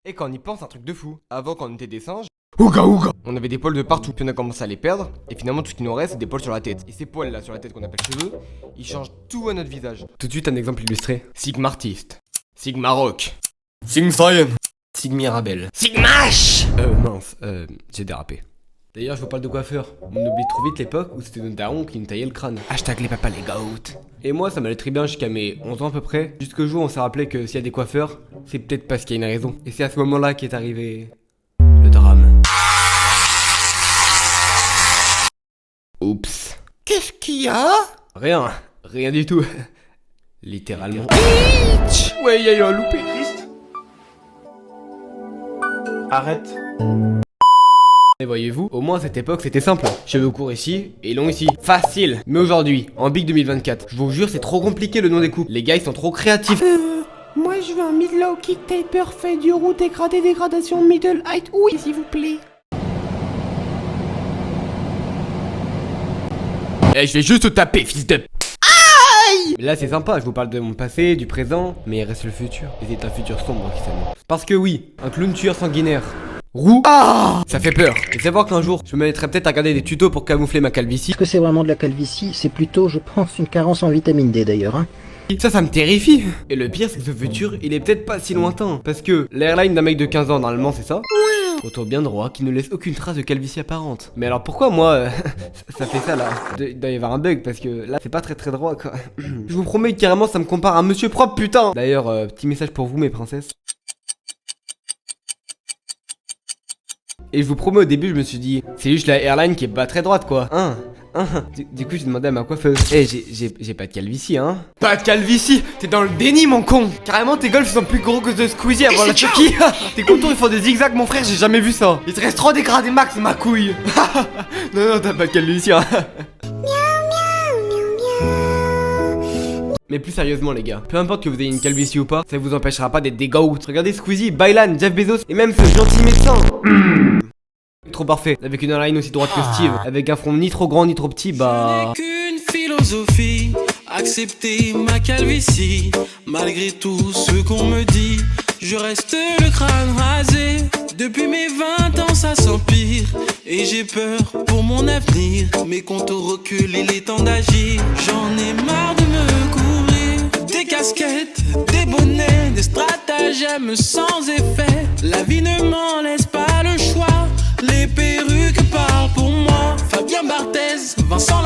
Et quand on y pense, un truc de fou. Avant, quand on était des singes, ouga ouga, on avait des poils de partout, puis on a commencé à les perdre. Et finalement, tout ce qui nous reste, c'est des poils sur la tête. Et ces poils là sur la tête qu'on appelle cheveux, ils changent tout à notre visage. Tout de suite, un exemple illustré. Sigma Artist, Sigma Rock, Sigma Sigmirabel, Sigmash. Mince, j'ai dérapé. D'ailleurs, je vous parle de coiffeur. On oublie trop vite l'époque où c'était nos darons qui nous taillaient le crâne. Hashtag les papas les goats. Et moi, ça m'allait très bien jusqu'à mes 11 ans à peu près. Jusqu'au jour où on s'est rappelé que s'il y a des coiffeurs, c'est peut-être parce qu'il y a une raison. Et c'est à ce moment-là qu'est arrivé le drame. Oups. Qu'est-ce qu'il y a? Rien du tout. Littéralement. Ouais, il y a eu un loupé. Arrête. Et voyez-vous, au moins à cette époque c'était simple. Cheveux courts ici et longs ici. Facile. Mais aujourd'hui, en Big 2024, je vous jure c'est trop compliqué le nom des coupes. Les gars ils sont trop créatifs. Moi je veux un mid-low kick taper fait du roux dégradé dégradation middle height. Oui s'il vous plaît. Eh, je vais juste te taper, fils de... Aïe! Là c'est sympa, je vous parle de mon passé, du présent, mais il reste le futur. Et c'est un futur sombre qui s'annonce. Parce que oui, un clown tueur sanguinaire. Roux. Ah! Ça fait peur. Et savoir qu'un jour, je me mettrais peut-être à regarder des tutos pour camoufler ma calvitie. Est-ce que c'est vraiment de la calvitie? C'est plutôt, je pense, une carence en vitamine D d'ailleurs, hein. Ça me terrifie. Et le pire, c'est que ce futur, il est peut-être pas si lointain. Parce que l'airline d'un mec de 15 ans, normalement, c'est ça? Autour bien droit, qui ne laisse aucune trace de calvitie apparente. Mais alors pourquoi moi, ça fait ça là? Il doit y avoir un bug parce que là, c'est pas très droit quoi. Je vous promets que carrément, ça me compare à Monsieur Propre, putain. D'ailleurs, petit message pour vous, mes princesses. Et je vous promets, au début, je me suis dit, c'est juste la airline qui est pas très droite quoi. Du coup, j'ai demandé à ma coiffeuse. Eh, j'ai pas de calvitie, hein. Pas de calvitie? T'es dans le déni, mon con. Carrément, tes golfs sont plus gros que The Squeezie avant la Chucky. Tes contours, ils font des zigzags, mon frère, j'ai jamais vu ça. Il te reste 3 dégradés max, ma couille. Non, t'as pas de calvitie, hein. Mais plus sérieusement les gars, peu importe que vous ayez une calvitie ou pas, ça vous empêchera pas d'être des goats. Regardez Squeezie, Bailan, Jeff Bezos et même ce gentil médecin. Trop parfait, avec une airline aussi droite que Steve, avec un front ni trop grand ni trop petit, bah... Je n'ai qu'une philosophie, accepter ma calvitie. Malgré tout ce qu'on me dit, je reste le crâne rasé. Depuis mes 20 ans ça s'empire, et j'ai peur pour mon avenir. Mes contours reculent, il est temps d'agir. J'en ai marre de me couvrir des casquettes, des bonnets, des stratagèmes sans effet. La vie ne m'en laisse pas le choix, les perruques parlent pour moi. Fabien Barthez, Vincent